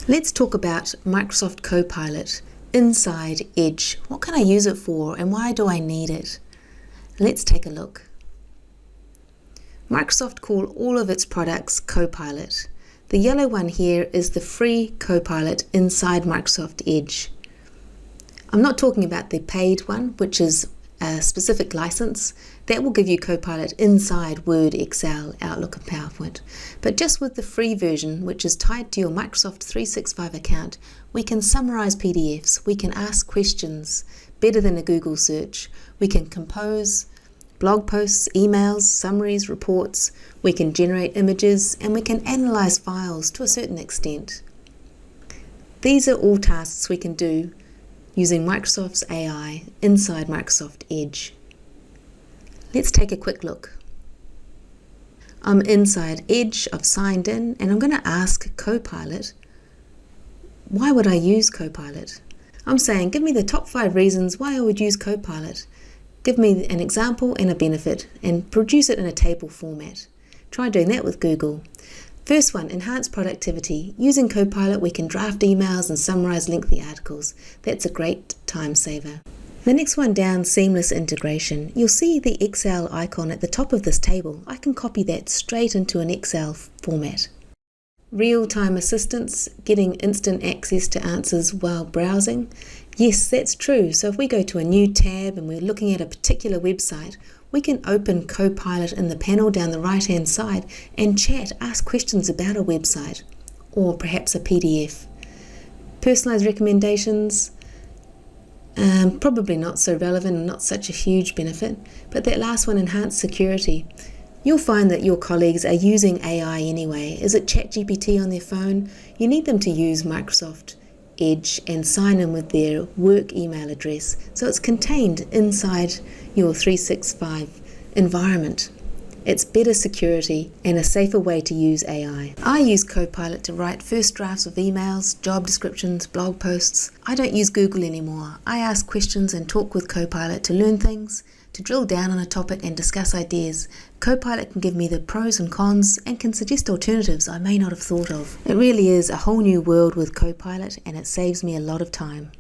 Let's talk about Microsoft Copilot inside Edge. What can I use it for and why do I need it? Let's take a look. Microsoft call all of its products Copilot. The yellow one here is the free Copilot inside Microsoft Edge. I'm not talking about the paid one, which is a specific license that will give you Copilot inside Word, Excel, Outlook and PowerPoint. But just with the free version, which is tied to your Microsoft 365 account, we can summarize PDFs, we can ask questions better than a Google search, we can compose blog posts, emails, summaries, reports, we can generate images, and we can analyze files to a certain extent. These are all tasks we can do using Microsoft's AI inside Microsoft Edge. Let's take a quick look. I'm inside Edge, I've signed in, and I'm going to ask Copilot, why would I use Copilot? I'm saying, give me the top 5 reasons why I would use Copilot. Give me an example and a benefit, and produce it in a table format. Try doing that with Google. First one, enhance productivity. Using Copilot, we can draft emails and summarize lengthy articles. That's a great time saver. The next one down, seamless integration. You'll see the Excel icon at the top of this table. I can copy that straight into an Excel format. Real-time assistance, getting instant access to answers while browsing. Yes, that's true. So if we go to a new tab and we're looking at a particular website, we can open Copilot in the panel down the right-hand side and chat, ask questions about a website or perhaps a PDF. Personalized recommendations, probably not so relevant and not such a huge benefit, but that last one, enhanced security. You'll find that your colleagues are using AI anyway. Is it ChatGPT on their phone? You need them to use Microsoft Edge and sign in with their work email address, so it's contained inside your 365 environment. It's better security and a safer way to use AI. I use Copilot to write first drafts of emails, job descriptions, blog posts. I don't use Google anymore. I ask questions and talk with Copilot to learn things, to drill down on a topic and discuss ideas. Copilot can give me the pros and cons and can suggest alternatives I may not have thought of. It really is a whole new world with Copilot, and it saves me a lot of time.